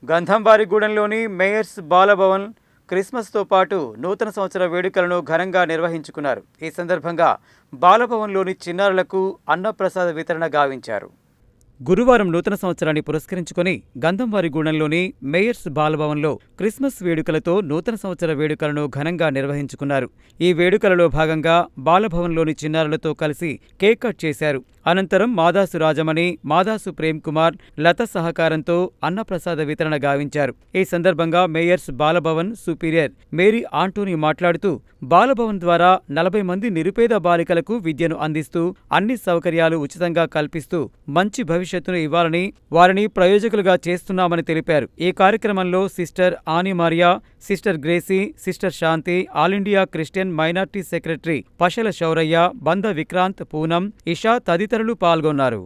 గంధంవారిగూడెంలోని Mayers Bal Bhavan క్రిస్మస్తో పాటు నూతన సంవత్సర వేడుకలను ఘనంగా నిర్వహించుకున్నారు. ఈ సందర్భంగా బాలభవన్లోని చిన్నారులకు అన్నప్రసాద వితరణ గావించారు. గురువారం నూతన సంవత్సరాన్ని పురస్కరించుకుని గంధంవారిగూడెంలోని మేయర్స్ బాలభవన్లో క్రిస్మస్ వేడుకలతో నూతన సంవత్సర వేడుకలను ఘనంగా నిర్వహించుకున్నారు. ఈ వేడుకలలో భాగంగా బాలభవన్లోని చిన్నారులతో కలిసి కేక్ కట్ చేశారు. అనంతరం మాదాసు రాజమణి, మాదాసు ప్రేమ్ కుమార్, లత సహకారంతో అన్నప్రసాద వితరణ గావించారు. ఈ సందర్భంగా మేయర్స్ బాలభవన్ సుపీరియర్ మేరీ ఆంటోనీ మాట్లాడుతూ, బాలభవన్ ద్వారా 40 మంది నిరుపేద బాలికలకు విద్యను అందిస్తూ అన్ని సౌకర్యాలు ఉచితంగా కల్పిస్తూ మంచి భవిష్యత్తును ఇవ్వాలని, వారిని ప్రయోజకులుగా చేస్తున్నామని తెలిపారు. ఈ కార్యక్రమంలో sister Anne Maria, sister Gracie, sister Shanthi, all India Christian minority secretary Pasala Shourayya, Banda Vikranth, Poonam, Isha తదితరులు పాల్గొన్నారు.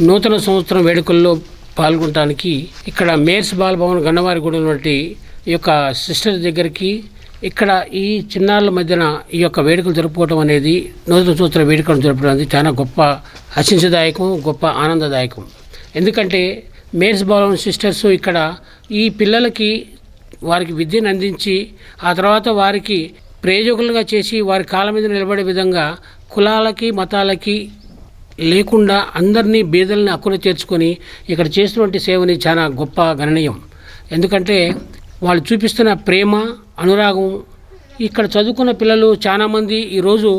నూతన సంవత్సరం వేడుకల్లో పాల్గొనడానికి ఇక్కడ మేయర్స్ బాలభవన్ గన్నవారిగూడెం వంటి ఈ యొక్క సిస్టర్ దగ్గరికి ఇక్కడ ఈ చిన్నారుల మధ్యన ఈ యొక్క వేడుకలు జరుపుకోవడం అనేది, నూతన సంవత్సర వేడుకలు జరపడం అనేది చాలా గొప్ప హర్షించదాయకం, గొప్ప ఆనందదాయకం. ఎందుకంటే మేయర్స్ బాలభవన్ సిస్టర్స్ ఇక్కడ ఈ పిల్లలకి వారికి విద్యను అందించి ఆ తర్వాత వారికి ప్రయోజకులుగా చేసి వారి కాళ్ళ మీద నిలబడే విధంగా కులాలకి మతాలకి లేకుండా అందరినీ బీదల్ని హక్కున చేర్చుకొని ఇక్కడ చేస్తున్నటువంటి సేవని చాలా గొప్ప గణనీయం. ఎందుకంటే వాళ్ళు చూపిస్తున్న ప్రేమ, అనురాగం. ఇక్కడ చదువుకున్న పిల్లలు చాలామంది ఈరోజు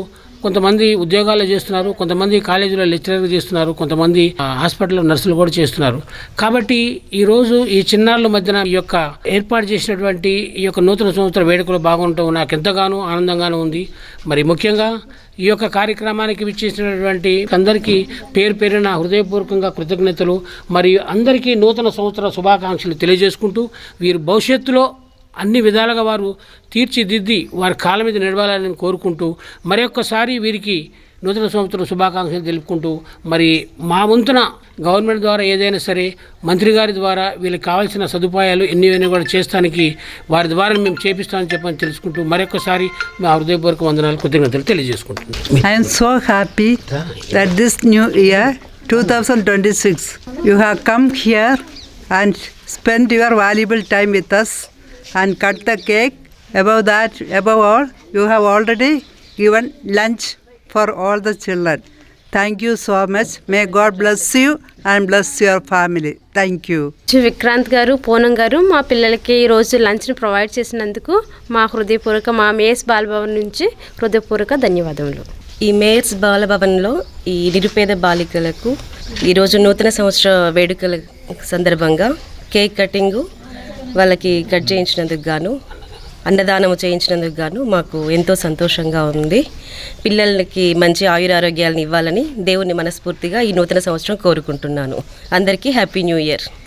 కొంతమంది ఉద్యోగాలు చేస్తున్నారు, కొంతమంది కాలేజీలో లెక్చరర్గా చేస్తున్నారు, కొంతమంది హాస్పిటల్లో నర్సులు కూడా చేస్తున్నారు. కాబట్టి ఈరోజు ఈ చిన్నారుల మధ్యన ఈ యొక్క ఏర్పాటు చేసినటువంటి ఈ యొక్క నూతన సంవత్సర వేడుకలు బాగుంటాం నాకు ఎంతగానో ఆనందంగానూ ఉంది. మరి ముఖ్యంగా ఈ యొక్క కార్యక్రమానికి విచ్చేసినటువంటి అందరికీ పేరు పేరున హృదయపూర్వకంగా కృతజ్ఞతలు, మరియు అందరికీ నూతన సంవత్సర శుభాకాంక్షలు తెలియజేసుకుంటూ వీరు భవిష్యత్తులో అన్ని విధాలుగా వారు తీర్చిదిద్ది వారి కాళ్ళ మీద నిలవాలని కోరుకుంటూ మరొక్కసారి వీరికి నూతన సంవత్సరం శుభాకాంక్షలు తెలుపుకుంటూ, మరి మా వంతున గవర్నమెంట్ ద్వారా ఏదైనా సరే మంత్రి గారి ద్వారా వీళ్ళకి కావాల్సిన సదుపాయాలు ఎన్ని కూడా చేస్తానికి వారి ద్వారా మేము చేపిస్తామని చెప్పని తెలుసుకుంటూ మరొకసారి మా హృదయపూర్వక వందనాలు, కృతజ్ఞతలు తెలియజేసుకుంటున్నాం. I'm so happy that this new year 2026 you have come here and spent your valuable time with us and cut the cake. Above all, you have already given lunch for all the children. Thank you so much. May God bless you and bless your family. Thank you. Vikrant గారు, పూనం గారు మా పిల్లలకి ఈరోజు లంచ్ని provide చేసినందుకు మా హృదయపూర్వక, మా Mayers Bal Bhavan నుంచి హృదయపూర్వక ధన్యవాదములు. ఈ మేయర్స్ బాలభవన్లో ఈ నిరుపేద బాలికలకు ఈరోజు నూతన సంవత్సర వేడుకల సందర్భంగా కేక్ కటింగు వాళ్ళకి కట్ చేయించినందుకు గాను, అన్నదానం చేయించినందుకు గాను మాకు ఎంతో సంతోషంగా ఉంది. పిల్లలకి మంచి ఆయురారోగ్యాలను ఇవ్వాలని దేవుని మనస్ఫూర్తిగా ఈ నూతన సంవత్సరం కోరుకుంటున్నాను. అందరికీ హ్యాపీ న్యూ ఇయర్.